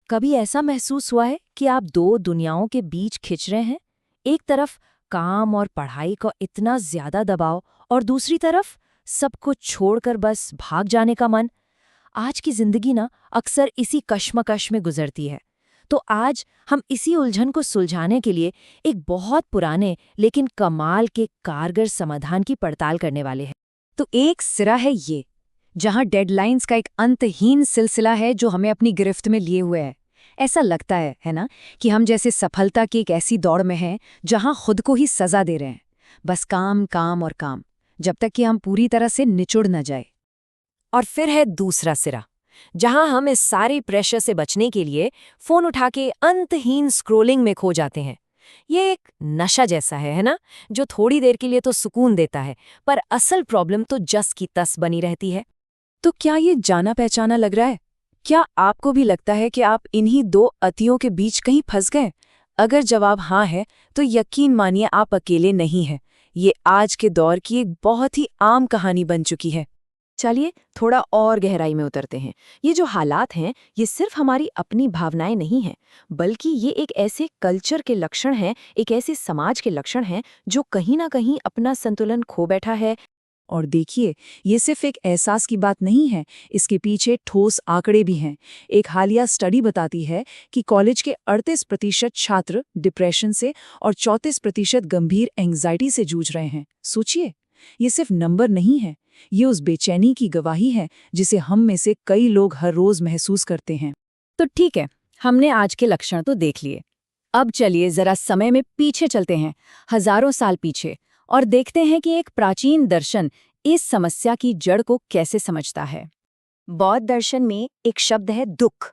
कभी ऐसा महसूस हुआ है कि आप दो दुनियाओं के बीच खिंच रहे हैं? एक तरफ काम और पढ़ाई का इतना ज्यादा दबाव और दूसरी तरफ सब कुछ छोड़कर बस भाग जाने का मन। आज की जिंदगी ना अक्सर इसी कश्मकश में गुजरती है। तो आज हम इसी उलझन को सुलझाने के लिए एक बहुत पुराने लेकिन कमाल के कारगर समाधान की पड़ताल करने वाले हैं। तो एक सिरा है ये, जहां डेडलाइंस का एक अंतहीन सिलसिला है जो हमें अपनी गिरफ्त में लिए हुए है। ऐसा लगता है ना, कि हम जैसे सफलता की एक ऐसी दौड़ में हैं जहां खुद को ही सजा दे रहे हैं। बस काम काम और काम, जब तक कि हम पूरी तरह से निचुड़ न जाए। और फिर है दूसरा सिरा, जहां हम इस सारे प्रेशर से बचने के लिए फोन उठा के अंतहीन स्क्रोलिंग में खो जाते हैं। ये एक नशा जैसा है ना, जो थोड़ी देर के लिए तो सुकून देता है, पर असल प्रॉब्लम तो जस की तस बनी रहती है। तो क्या ये जाना पहचाना लग रहा है? क्या आपको भी लगता है कि आप इन्हीं दो अतियों के बीच कहीं फंस गए? अगर जवाब हाँ है, तो यकीन मानिए आप अकेले नहीं हैं। ये आज के दौर की एक बहुत ही आम कहानी बन चुकी है। चलिए थोड़ा और गहराई में उतरते हैं। ये जो हालात हैं, ये सिर्फ हमारी अपनी भावनाएं नहीं हैं, बल्कि ये एक ऐसे कल्चर के लक्षण हैं, एक ऐसे समाज के लक्षण हैं जो कहीं ना कहीं अपना संतुलन खो बैठा है। और देखिए, ये सिर्फ एक एहसास की बात नहीं है, इसके पीछे ठोस आंकड़े भी हैं। एक हालिया स्टडी बताती है कि कॉलेज के 38% छात्र डिप्रेशन से और 34% गंभीर एंग्जाइटी से जूझ रहे हैं। सोचिए, ये सिर्फ नंबर नहीं है, ये उस बेचैनी की गवाही है जिसे हम में से कई लोग हर रोज महसूस करते हैं। तो ठीक है, हमने आज के लक्षण तो देख लिए। अब चलिए जरा समय में पीछे चलते हैं, हजारों साल पीछे, और देखते हैं कि एक प्राचीन दर्शन इस समस्या की जड़ को कैसे समझता है। बौद्ध दर्शन में एक शब्द है दुख।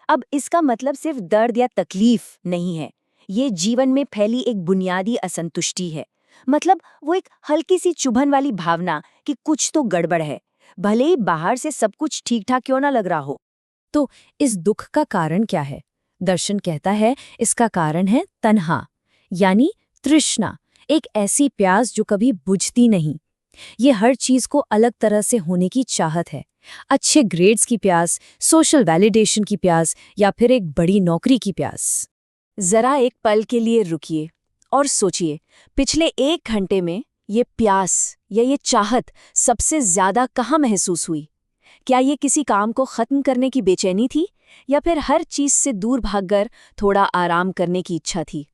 अब इसका मतलब सिर्फ दर्द या तकलीफ नहीं है, ये जीवन में फैली एक बुनियादी असंतुष्टि है। मतलब वो एक हल्की सी चुभन वाली भावना कि कुछ तो गड़बड़ है, भले ही बाहर से सब कुछ ठीक ठाक क्यों ना लग रहा हो। तो इस दुख का कारण क्या है? दर्शन कहता है इसका कारण है तन्हा, यानी तृष्णा, एक ऐसी प्यास जो कभी बुझती नहीं। ये हर चीज को अलग तरह से होने की चाहत है। अच्छे ग्रेड्स की प्यास, सोशल वैलिडेशन की प्यास, या फिर एक बड़ी नौकरी की प्यास। जरा एक पल के लिए रुकिए और सोचिए, पिछले 1 घंटे में ये प्यास या ये चाहत सबसे ज्यादा कहाँ महसूस हुई? क्या ये किसी काम को खत्म करने की बेचैनी थी, या फिर हर चीज से दूर भागकर थोड़ा आराम करने की इच्छा थी?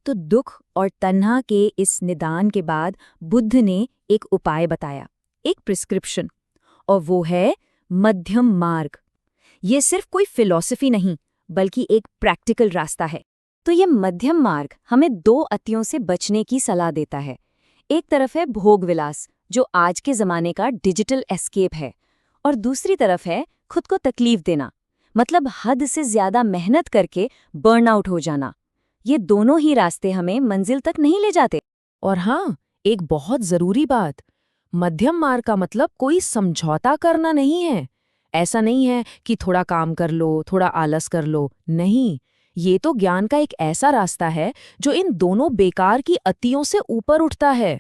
तो दुख और तन्हा के इस निदान के बाद बुद्ध ने एक उपाय बताया, एक प्रिस्क्रिप्शन, और वो है मध्यम मार्ग। ये सिर्फ कोई फिलॉसफी नहीं, बल्कि एक प्रैक्टिकल रास्ता है। तो ये मध्यम मार्ग हमें 2 अतियों से बचने की सलाह देता है। एक तरफ है भोग विलास, जो आज के जमाने का डिजिटल एस्केप है, और दूसरी तरफ है खुद को तकलीफ देना, मतलब हद से ज्यादा मेहनत करके बर्नआउट हो जाना। ये दोनों ही रास्ते हमें मंजिल तक नहीं ले जाते। और हाँ, एक बहुत जरूरी बात, मध्यम मार्ग का मतलब कोई समझौता करना नहीं है। ऐसा नहीं है कि थोड़ा काम कर लो, थोड़ा आलस कर लो। नहीं, ये तो ज्ञान का एक ऐसा रास्ता है जो इन दोनों बेकार की अतियों से ऊपर उठता है।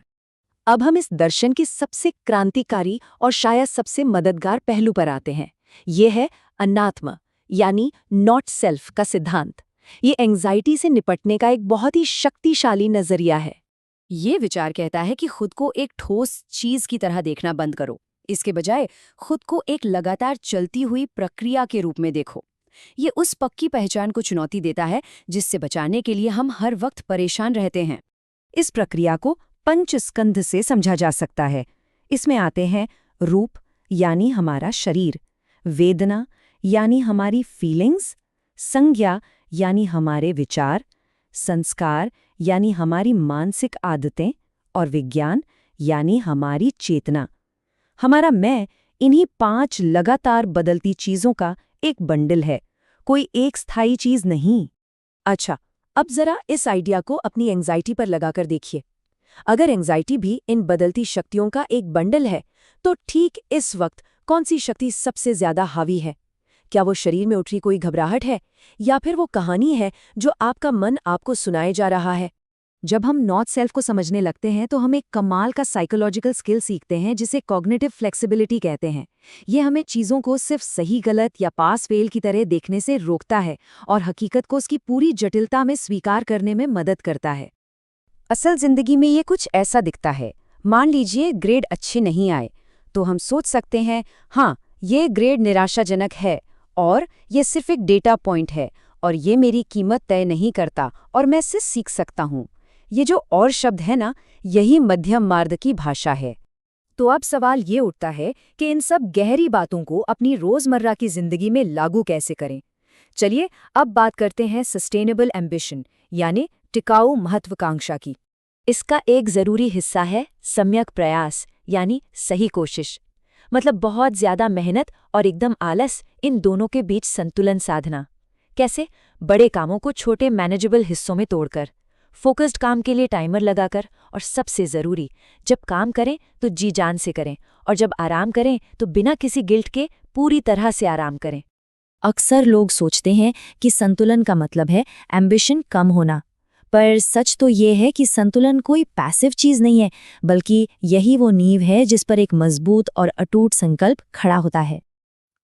अब हम इस दर्शन की सबसे क्रांतिकारी और शायद सबसे मददगार पहलू पर आते हैं। ये है अनात्म, यानी नॉट सेल्फ का सिद्धांत। ये एंग्जाइटी से निपटने का एक बहुत ही शक्तिशाली नजरिया है। ये विचार कहता है कि खुद को एक ठोस चीज की तरह देखना बंद करो। इसके बजाय खुद को एक लगातार चलती हुई प्रक्रिया के रूप में देखो। ये उस पक्की पहचान को चुनौती देता है जिससे बचाने के लिए हम हर वक्त परेशान रहते हैं। इस प्रक्रिया को पंचस्कंध से समझा जा सकता है। इसमें आते हैं रूप, यानी हमारा शरीर; वेदना, यानी हमारी फीलिंग्स; संज्ञा, यानी हमारे विचार; संस्कार, यानी हमारी मानसिक आदतें; और विज्ञान, यानी हमारी चेतना। हमारा मैं इन्हीं 5 लगातार बदलती चीजों का एक बंडल है, कोई एक स्थायी चीज नहीं। अच्छा, अब जरा इस आइडिया को अपनी एंग्जाइटी पर लगाकर देखिए। अगर एंग्जाइटी भी इन बदलती शक्तियों का एक बंडल है, तो ठीक इस वक्त कौन सी शक्ति सबसे ज्यादा हावी है? क्या वो शरीर में उठ रही कोई घबराहट है, या फिर वो कहानी है जो आपका मन आपको सुनाए जा रहा है? जब हम नॉट सेल्फ को समझने लगते हैं तो हम एक कमाल का साइकोलॉजिकल स्किल सीखते हैं जिसे कॉग्निटिव फ्लेक्सिबिलिटी कहते हैं। ये हमें चीज़ों को सिर्फ सही गलत या पास फेल की तरह देखने से रोकता है और हकीकत को उसकी पूरी जटिलता में स्वीकार करने में मदद करता है। असल जिंदगी में ये कुछ ऐसा दिखता है। मान लीजिए ग्रेड अच्छे नहीं आए, तो हम सोच सकते हैं हाँ, ये ग्रेड निराशाजनक है और ये सिर्फ एक डेटा पॉइंट है और ये मेरी कीमत तय नहीं करता और मैं इससे सीख सकता हूँ। ये जो और शब्द है ना, यही मध्यम मार्ग की भाषा है। तो अब सवाल ये उठता है कि इन सब गहरी बातों को अपनी रोजमर्रा की जिंदगी में लागू कैसे करें। चलिए अब बात करते हैं सस्टेनेबल एम्बिशन यानी टिकाऊ महत्वाकांक्षा की। इसका एक जरूरी हिस्सा है सम्यक प्रयास यानी सही कोशिश। मतलब बहुत ज्यादा मेहनत और एकदम आलस, इन दोनों के बीच संतुलन साधना। कैसे? बड़े कामों को छोटे मैनेजेबल हिस्सों में तोड़कर, फोकस्ड काम के लिए टाइमर लगाकर, और सबसे जरूरी, जब काम करें तो जी जान से करें और जब आराम करें तो बिना किसी गिल्ट के पूरी तरह से आराम करें। अक्सर लोग सोचते हैं कि संतुलन का मतलब है एम्बिशन कम होना, पर सच तो ये है कि संतुलन कोई पैसिव चीज नहीं है, बल्कि यही वो नींव है जिस पर एक मजबूत और अटूट संकल्प खड़ा होता है।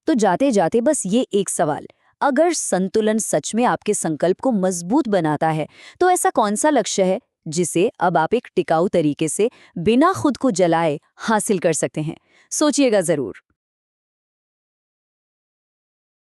तो जाते जाते बस ये एक सवाल, अगर संतुलन सच में आपके संकल्प को मजबूत बनाता है, तो ऐसा कौन सा लक्ष्य है जिसे अब आप एक टिकाऊ तरीके से बिना खुद को जलाए हासिल कर सकते हैं? सोचिएगा जरूर।